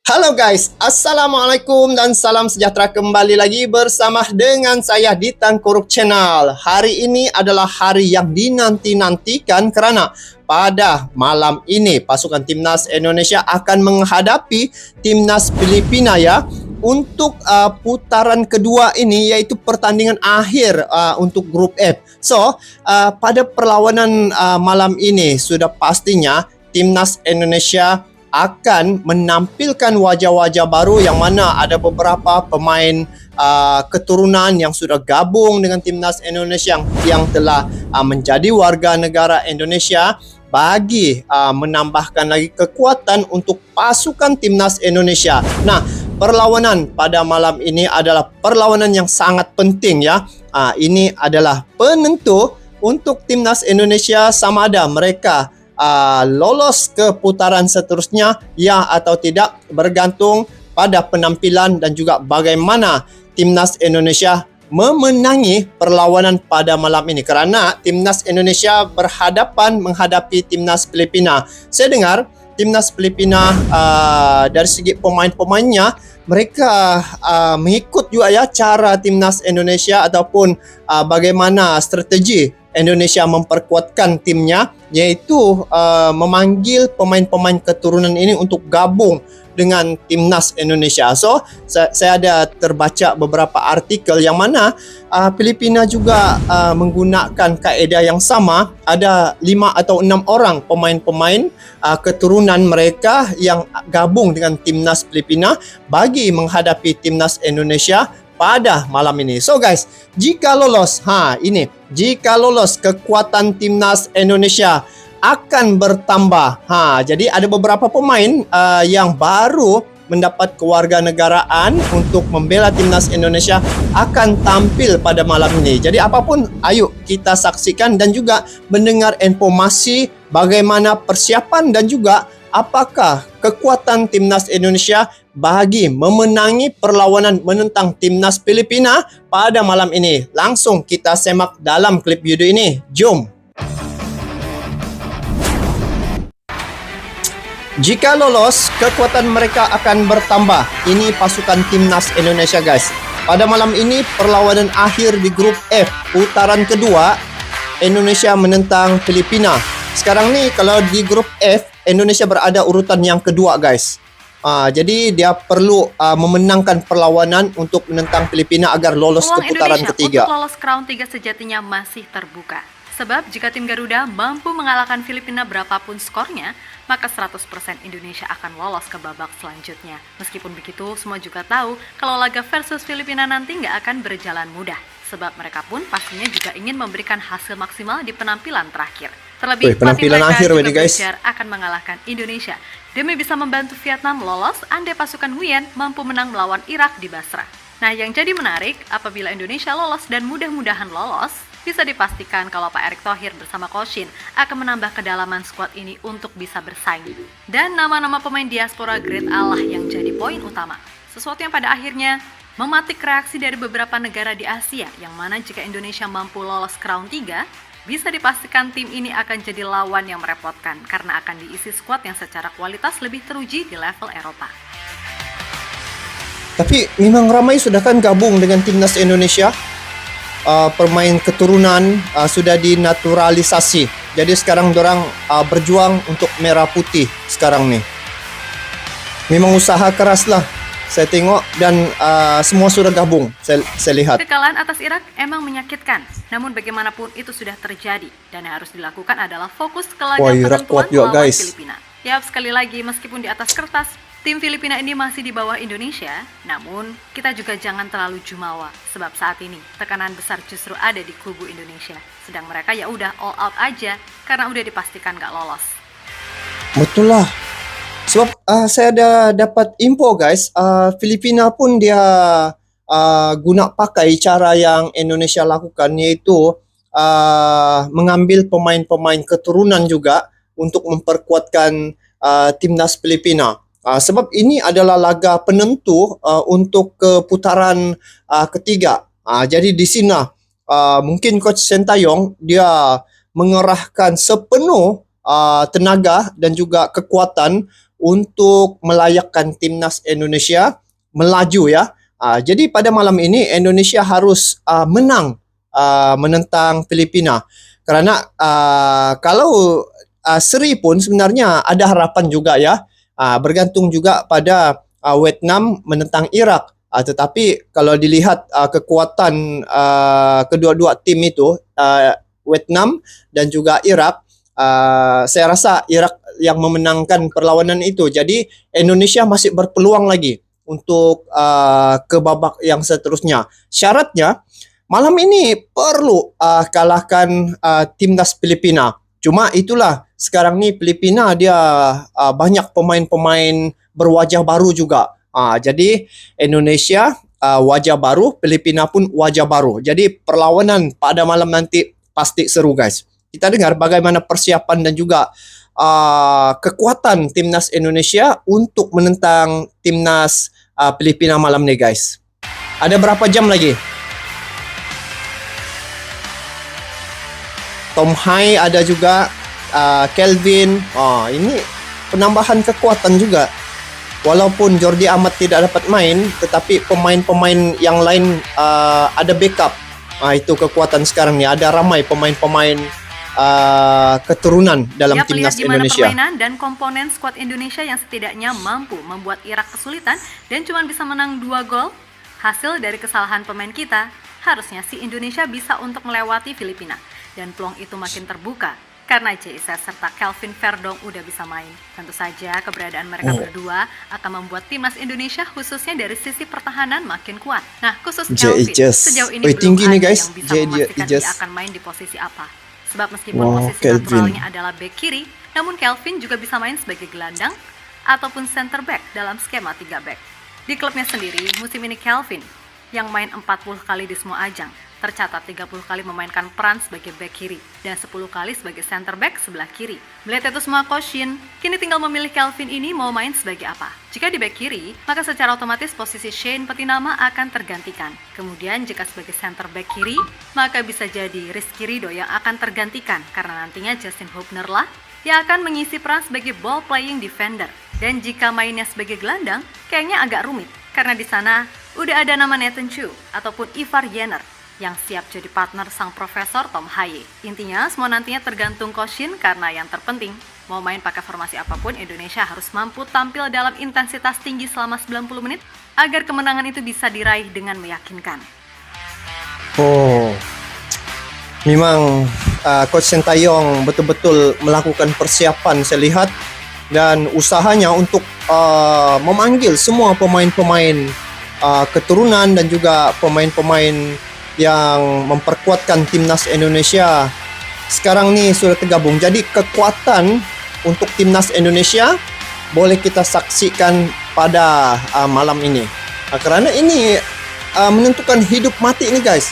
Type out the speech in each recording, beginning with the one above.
Halo guys, Assalamualaikum dan salam sejahtera kembali lagi bersama dengan saya di Tangkuruk Channel. Hari ini adalah hari yang dinanti-nantikan kerana pada malam ini pasukan Timnas Indonesia akan menghadapi Timnas Filipina ya. Untuk putaran kedua ini yaitu pertandingan akhir untuk grup F. So, pada perlawanan malam ini sudah pastinya Timnas Indonesia akan menampilkan wajah-wajah baru yang mana ada beberapa pemain keturunan yang sudah gabung dengan Timnas Indonesia yang telah menjadi warga negara Indonesia bagi menambahkan lagi kekuatan untuk pasukan Timnas Indonesia. Nah, perlawanan pada malam ini adalah perlawanan yang sangat penting ya. Ini adalah penentu untuk Timnas Indonesia sama ada mereka lolos ke putaran seterusnya ya atau tidak, bergantung pada penampilan dan juga bagaimana Timnas Indonesia memenangi perlawanan pada malam ini, kerana Timnas Indonesia berhadapan menghadapi Timnas Filipina. Saya dengar Timnas Filipina dari segi pemain-pemainnya mereka mengikut juga ya cara Timnas Indonesia ataupun bagaimana strategi Indonesia memperkuatkan timnya, yaitu memanggil pemain-pemain keturunan ini untuk gabung dengan Timnas Indonesia. So, saya ada terbaca beberapa artikel yang mana Filipina juga menggunakan kaedah yang sama. Ada 5 atau 6 orang pemain-pemain keturunan mereka yang gabung dengan Timnas Filipina bagi menghadapi Timnas Indonesia pada malam ini. So guys, jika lolos, jika lolos kekuatan Timnas Indonesia akan bertambah. Jadi ada beberapa pemain yang baru mendapat kewarganegaraan untuk membela Timnas Indonesia akan tampil pada malam ini. Jadi apapun, ayo kita saksikan dan juga mendengar informasi bagaimana persiapan dan juga apakah kekuatan Timnas Indonesia bagi memenangi perlawanan menentang Timnas Filipina pada malam ini. Langsung kita semak dalam klip video ini. Jom! Jika lolos, kekuatan mereka akan bertambah. Ini pasukan Timnas Indonesia guys. Pada malam ini perlawanan akhir di grup F, putaran kedua, Indonesia menentang Filipina. Sekarang nih kalau di grup F, Indonesia berada urutan yang kedua guys. Jadi dia perlu memenangkan perlawanan untuk menentang Filipina agar lolos ke putaran ketiga. Untuk lolos Crown 3 sejatinya masih terbuka. Sebab jika tim Garuda mampu mengalahkan Filipina berapapun skornya, maka 100% Indonesia akan lolos ke babak selanjutnya. Meskipun begitu, semua juga tahu kalau laga versus Filipina nanti nggak akan berjalan mudah. Sebab mereka pun pastinya juga ingin memberikan hasil maksimal di penampilan terakhir. Terlebih, penampilan akhir juga belajar akan mengalahkan Indonesia demi bisa membantu Vietnam lolos andai pasukan Nguyen mampu menang melawan Irak di Basra. Nah, yang jadi menarik, apabila Indonesia lolos dan mudah-mudahan lolos, bisa dipastikan kalau Pak Erick Thohir bersama Coach Shin akan menambah kedalaman skuad ini untuk bisa bersaing. Dan nama-nama pemain diaspora grade A lah yang jadi poin utama. Sesuatu yang pada akhirnya mematik reaksi dari beberapa negara di Asia, yang mana jika Indonesia mampu lolos Crown 3, bisa dipastikan tim ini akan jadi lawan yang merepotkan karena akan diisi skuad yang secara kualitas lebih teruji di level Eropa. Tapi memang ramai sudah kan gabung dengan Timnas Indonesia. Pemain keturunan sudah dinaturalisasi. Jadi sekarang dorang berjuang untuk merah putih sekarang nih. Memang usaha keras lah saya tengok dan semua sudah gabung. Saya lihat. Kekalahan atas Irak emang menyakitkan. Namun bagaimanapun itu sudah terjadi dan yang harus dilakukan adalah fokus ke laga penentuan melawan Filipina. Yap, sekali lagi meskipun di atas kertas tim Filipina ini masih di bawah Indonesia, namun kita juga jangan terlalu jumawa sebab saat ini tekanan besar justru ada di kubu Indonesia. Sedang mereka ya udah all out aja karena udah dipastikan gak lolos. Betul lah. Sebab saya ada dapat info guys, Filipina pun dia guna pakai cara yang Indonesia lakukan, yaitu mengambil pemain-pemain keturunan juga untuk memperkuatkan Timnas Filipina. Sebab ini adalah laga penentu untuk ke putaran ketiga. Jadi di sini mungkin Coach Sintayong dia mengerahkan sepenuh tenaga dan juga kekuatan untuk melayakkan timnas Indonesia melaju ya. Jadi pada malam ini Indonesia harus menang menentang Filipina. Kerana kalau seri pun sebenarnya ada harapan juga ya. Bergantung juga pada Vietnam menentang Iraq. Tetapi kalau dilihat kekuatan kedua-dua tim itu, Vietnam dan juga Iraq, saya rasa Iraq yang memenangkan perlawanan itu. Jadi Indonesia masih berpeluang lagi untuk ke babak yang seterusnya. Syaratnya malam ini perlu kalahkan timnas Filipina. Cuma itulah sekarang ni Filipina dia banyak pemain-pemain berwajah baru juga. Jadi Indonesia wajah baru, Filipina pun wajah baru. Jadi perlawanan pada malam nanti pasti seru guys. Kita dengar bagaimana persiapan dan juga kekuatan timnas Indonesia untuk menentang timnas Filipina malam ni guys. Ada berapa jam lagi? Tom Hai ada juga, Kelvin. Ini penambahan kekuatan juga. Walaupun Jordi Amat tidak dapat main, tetapi pemain-pemain yang lain ada backup. Itu kekuatan sekarang ni. Ada ramai pemain-pemain keturunan dalam timnas Indonesia. Permainan dan komponen skuad Indonesia yang setidaknya mampu membuat Irak kesulitan dan cuma bisa menang 2 gol. Hasil dari kesalahan pemain kita, harusnya si Indonesia bisa untuk melewati Filipina. Dan peluang itu makin terbuka karena JSS serta Kelvin Verdong udah bisa main. Tentu saja keberadaan mereka berdua akan membuat timnas Indonesia khususnya dari sisi pertahanan makin kuat. Nah, khusus Kelvin, sejauh ini belum ada yang bisa memastikan dia akan main di posisi apa. Sebab meskipun posisi naturalnya adalah back kiri, namun Kelvin juga bisa main sebagai gelandang ataupun center back dalam skema 3 back. Di klubnya sendiri, musim ini Kelvin yang main 40 kali di semua ajang, tercatat 30 kali memainkan peran sebagai back kiri dan 10 kali sebagai center back sebelah kiri. Melihat itu semua Coach Shin, kini tinggal memilih Kelvin ini mau main sebagai apa. Jika di back kiri, maka secara otomatis posisi Shane Petinama akan tergantikan. Kemudian jika sebagai center back kiri, maka bisa jadi Rizky Ridho yang akan tergantikan karena nantinya Justin Hubner lah yang akan mengisi peran sebagai ball playing defender. Dan jika mainnya sebagai gelandang, kayaknya agak rumit karena di sana udah ada nama Nathan Chu ataupun Ivar Jenner yang siap jadi partner sang profesor Tom Haye. Intinya semua nantinya tergantung Coach Shin karena yang terpenting mau main pakai formasi apapun Indonesia harus mampu tampil dalam intensitas tinggi selama 90 menit agar kemenangan itu bisa diraih dengan meyakinkan. Memang Coach Sintayong betul-betul melakukan persiapan saya lihat dan usahanya untuk memanggil semua pemain-pemain keturunan dan juga pemain-pemain yang memperkuatkan timnas Indonesia sekarang ni sudah tergabung. Jadi kekuatan untuk timnas Indonesia boleh kita saksikan pada malam ini. Kerana ini menentukan hidup mati ini guys.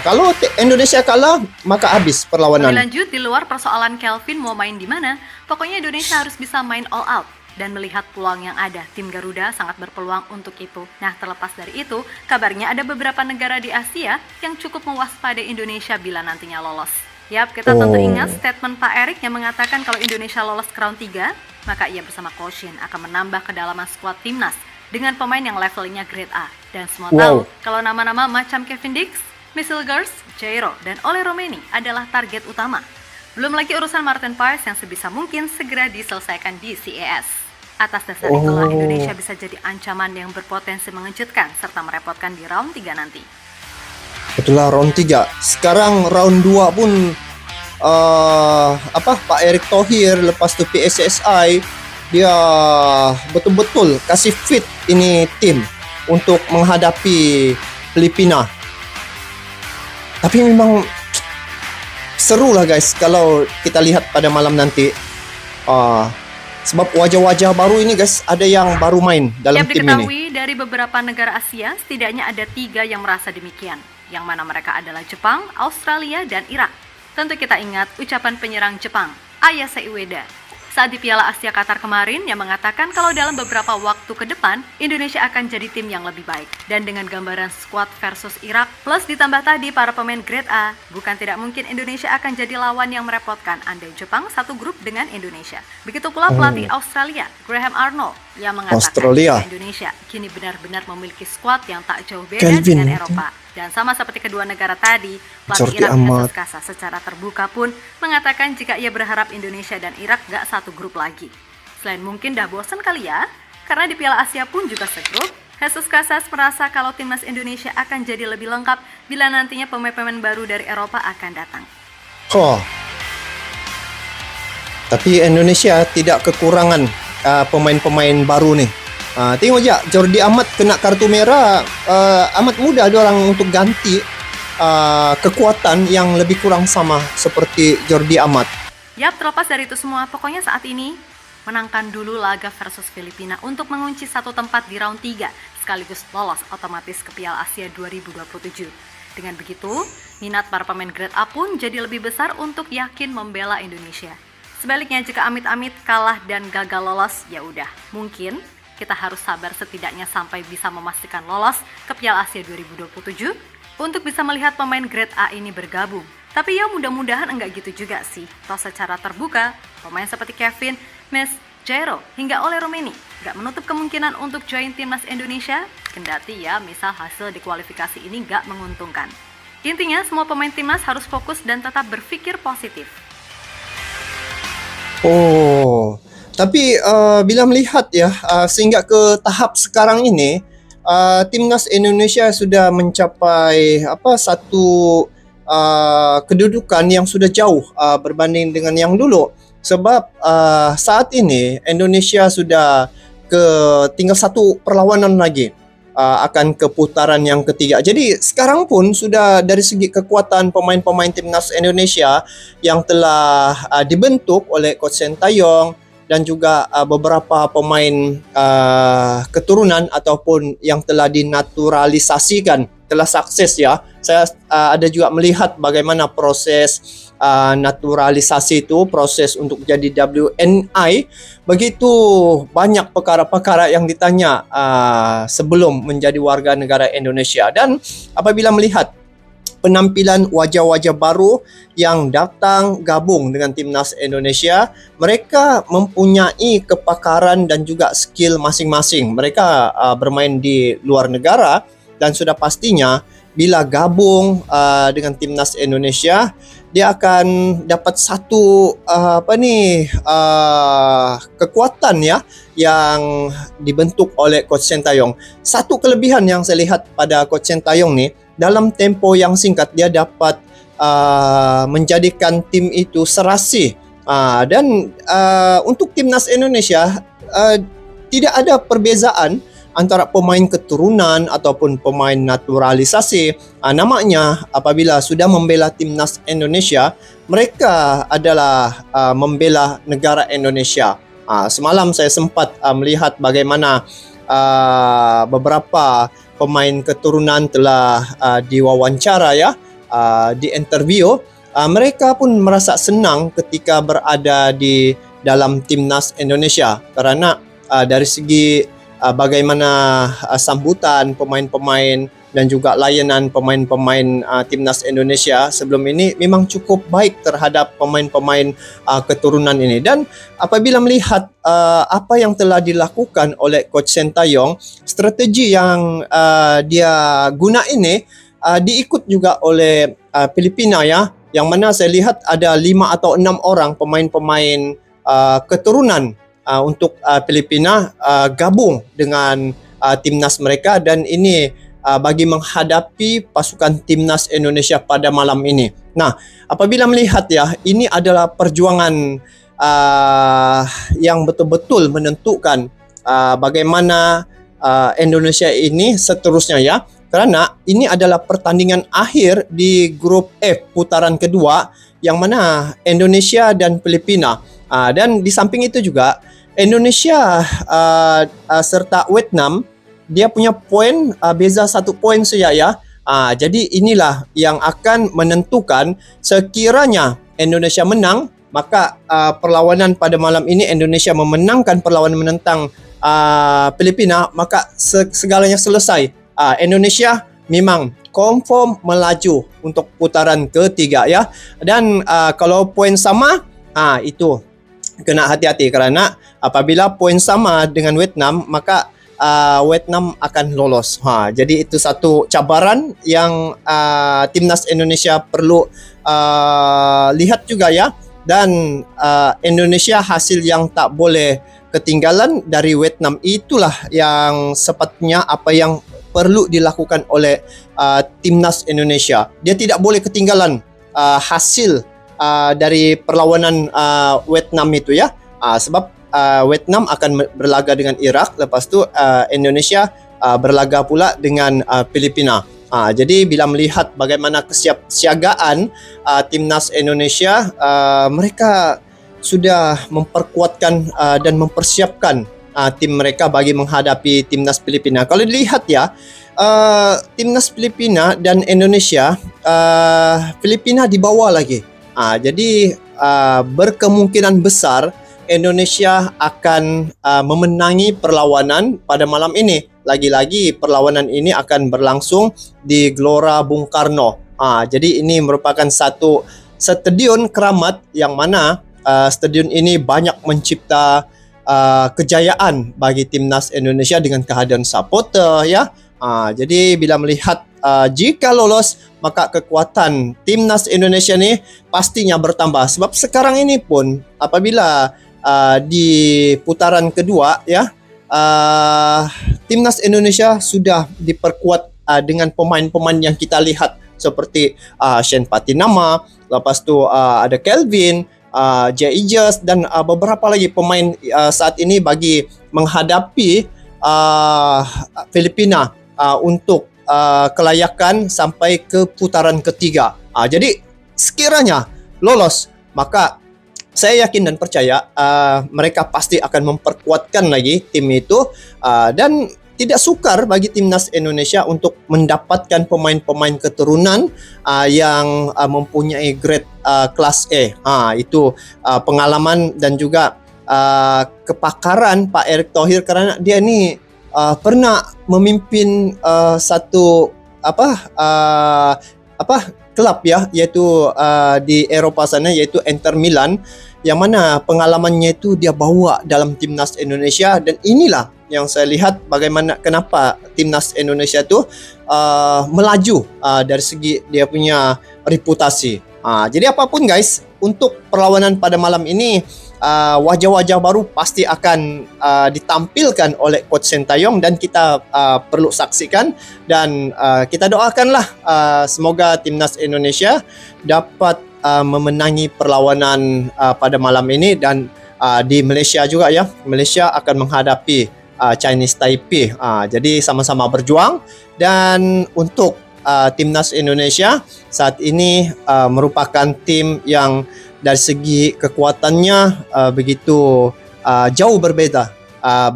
Kalau Indonesia kalah maka habis perlawanan. Lebih lanjut, di luar persoalan Kelvin mau main di mana, pokoknya Indonesia harus bisa main all out dan melihat peluang yang ada. Tim Garuda sangat berpeluang untuk itu. Nah, terlepas dari itu, kabarnya ada beberapa negara di Asia yang cukup mewaspadai Indonesia bila nantinya lolos. Yap, kita tentu ingat statement Pak Erik yang mengatakan kalau Indonesia lolos ke round 3, maka ia bersama Coach Shin akan menambah kedalaman skuad timnas dengan pemain yang levelnya grade A. Dan semua tahu kalau nama-nama macam Kevin Dix, Michel Gers, Jairo, dan Ole Romeni adalah target utama. Belum lagi urusan Martin Paes yang sebisa mungkin segera diselesaikan di CAS. Atas dasar itulah Indonesia bisa jadi ancaman yang berpotensi mengejutkan serta merepotkan di round 3 nanti. Itulah round 3. Sekarang round 2 pun Pak Erick Thohir lepas tu PSSI dia betul-betul kasih fit ini tim untuk menghadapi Filipina. Tapi memang seru lah guys kalau kita lihat pada malam nanti. Sebab wajah-wajah baru ini guys, ada yang baru main dalam tim ini. Diketahui dari beberapa negara Asia, setidaknya ada 3 yang merasa demikian. Yang mana mereka adalah Jepang, Australia, dan Irak. Tentu kita ingat ucapan penyerang Jepang, Ayase Ueda. saat di Piala Asia Qatar kemarin yang mengatakan kalau dalam beberapa waktu ke depan Indonesia akan jadi tim yang lebih baik. Dan dengan gambaran squad versus Irak plus ditambah tadi para pemain grade A, bukan tidak mungkin Indonesia akan jadi lawan yang merepotkan andai Jepang satu grup dengan Indonesia. Begitu pula pelatih Australia, Graham Arnold, yang mengatakan jika Indonesia kini benar-benar memiliki squad yang tak jauh beda dengan Eropa. Dan sama seperti kedua negara tadi, pelatih Irak Jesus Kasa secara terbuka pun mengatakan jika ia berharap Indonesia dan Irak gak satu grup lagi. Selain mungkin dah bosan kali ya, karena di Piala Asia pun juga segrup, Jesus Casas merasa kalau timnas Indonesia akan jadi lebih lengkap bila nantinya pemain-pemain baru dari Eropa akan datang. Tapi Indonesia tidak kekurangan pemain-pemain baru nih. Tengok je, Jordi Amat kena kartu merah, amat mudah diorang untuk ganti kekuatan yang lebih kurang sama seperti Jordi Amat. Yap, terlepas dari itu semua, pokoknya saat ini menangkan dulu laga versus Filipina untuk mengunci satu tempat di round 3 sekaligus lolos otomatis ke Piala Asia 2027. Dengan begitu, minat para pemain grade A pun jadi lebih besar untuk yakin membela Indonesia. Sebaliknya jika amit-amit kalah dan gagal lolos, ya udah, mungkin kita harus sabar setidaknya sampai bisa memastikan lolos ke Piala Asia 2027 untuk bisa melihat pemain grade A ini bergabung. Tapi ya mudah-mudahan enggak gitu juga sih. Toh secara terbuka, pemain seperti Kevin, Mes, Jairo, hingga Ole Romeni gak menutup kemungkinan untuk join timnas Indonesia, kendati ya misal hasil di kualifikasi ini gak menguntungkan. Intinya semua pemain timnas harus fokus dan tetap berpikir positif. Tapi bila melihat ya, sehingga ke tahap sekarang ini, timnas Indonesia sudah mencapai satu kedudukan yang sudah jauh berbanding dengan yang dulu. Sebab saat ini Indonesia sudah tinggal satu perlawanan lagi akan ke putaran yang ketiga. Jadi sekarang pun sudah dari segi kekuatan pemain-pemain timnas Indonesia yang telah dibentuk oleh Coach Sintayong dan juga beberapa pemain keturunan ataupun yang telah dinaturalisasikan telah sukses ya. Saya ada juga melihat bagaimana proses naturalisasi itu, proses untuk jadi WNI. Begitu banyak perkara-perkara yang ditanya sebelum menjadi warga negara Indonesia. Dan apabila melihat penampilan wajah-wajah baru yang datang gabung dengan timnas Indonesia, mereka mempunyai kepakaran dan juga skill masing-masing. Mereka bermain di luar negara dan sudah pastinya bila gabung dengan timnas Indonesia, dia akan dapat satu kekuatan ya yang dibentuk oleh Coach Sintayong. Satu kelebihan yang saya lihat pada Coach Sintayong nih, dalam tempo yang singkat dia dapat menjadikan tim itu serasi. Dan untuk timnas Indonesia tidak ada perbezaan antara pemain keturunan ataupun pemain naturalisasi. Namanya apabila sudah membela timnas Indonesia, mereka adalah membela negara Indonesia. Semalam saya sempat melihat bagaimana beberapa pemain keturunan telah diwawancara ya, di interview. Mereka pun merasa senang ketika berada di dalam timnas Indonesia karena dari segi bagaimana sambutan pemain-pemain dan juga layanan pemain-pemain timnas Indonesia sebelum ini memang cukup baik terhadap pemain-pemain keturunan ini. Dan apabila melihat apa yang telah dilakukan oleh Coach Sintayong, strategi yang dia guna ini diikut juga oleh Filipina ya, yang mana saya lihat ada 5 atau 6 orang pemain-pemain keturunan untuk Filipina gabung dengan timnas mereka, dan ini bagi menghadapi pasukan timnas Indonesia pada malam ini. Nah, apabila melihat ya, ini adalah perjuangan yang betul-betul menentukan bagaimana Indonesia ini seterusnya ya. Karena ini adalah pertandingan akhir di grup F putaran kedua yang mana Indonesia dan Filipina. Dan di samping itu juga Indonesia serta Vietnam, dia punya poin beza 1 poin saja ya. Jadi inilah yang akan menentukan sekiranya Indonesia menang maka perlawanan pada malam ini Indonesia memenangkan perlawanan menentang Filipina, maka segalanya selesai. Indonesia memang confirm melaju untuk putaran ketiga ya. Dan kalau poin sama, itu kena hati-hati kerana apabila poin sama dengan Vietnam, maka Vietnam akan lolos. Jadi itu satu cabaran yang timnas Indonesia perlu lihat juga ya. Dan Indonesia hasil yang tak boleh ketinggalan dari Vietnam, itulah yang sepatutnya apa yang perlu dilakukan oleh timnas Indonesia. Dia tidak boleh ketinggalan hasil dari perlawanan Vietnam itu ya. Sebab Vietnam akan berlaga dengan Iraq, lepas tu Indonesia berlaga pula dengan Filipina. Jadi bila melihat bagaimana kesiapsiagaan timnas Indonesia, mereka sudah memperkuatkan dan mempersiapkan tim mereka bagi menghadapi timnas Filipina. Kalau dilihat ya, timnas Filipina dan Indonesia, Filipina di bawah lagi. Jadi berkemungkinan besar Indonesia akan memenangi perlawanan pada malam ini. Lagi-lagi perlawanan ini akan berlangsung di Gelora Bung Karno. Jadi ini merupakan satu stadion keramat yang mana stadion ini banyak mencipta kejayaan bagi timnas Indonesia dengan kehadiran supporter ya. Jadi bila melihat jika lolos, maka kekuatan timnas Indonesia ni pastinya bertambah. Sebab sekarang ini pun apabila di putaran kedua ya, timnas Indonesia sudah diperkuat dengan pemain-pemain yang kita lihat seperti Shane Patinama, lepas tu ada Kelvin, Jay Ijaz dan beberapa lagi pemain saat ini bagi menghadapi Filipina untuk kelayakan sampai ke putaran ketiga. Jadi sekiranya lolos, maka saya yakin dan percaya mereka pasti akan memperkuatkan lagi tim itu, dan tidak sukar bagi timnas Indonesia untuk mendapatkan pemain-pemain keturunan yang mempunyai grade kelas A. Itu pengalaman dan juga kepakaran Pak Erick Thohir, kerana dia ni pernah memimpin satu klub ya, iaitu di Eropah sana, iaitu Inter Milan, yang mana pengalamannya itu dia bawa dalam timnas Indonesia. Dan inilah yang saya lihat bagaimana kenapa timnas Indonesia tu melaju dari segi dia punya reputasi. Jadi apapun guys, untuk perlawanan pada malam ini, wajah-wajah baru pasti akan ditampilkan oleh Coach Sintayong dan kita perlu saksikan dan kita doakanlah semoga timnas Indonesia dapat memenangi perlawanan pada malam ini. Dan di Malaysia juga ya, Malaysia akan menghadapi Chinese Taipei. Jadi sama-sama berjuang. Dan untuk timnas Indonesia saat ini merupakan tim yang dari segi kekuatannya begitu jauh berbeza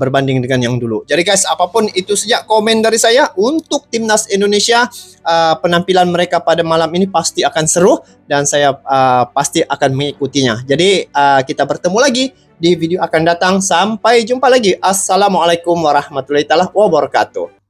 berbanding dengan yang dulu. Jadi guys, apapun itu saja komen dari saya untuk timnas Indonesia. Penampilan mereka pada malam ini pasti akan seru dan saya pasti akan mengikutinya. Jadi kita bertemu lagi di video akan datang. Sampai jumpa lagi. Assalamualaikum warahmatullahi wabarakatuh.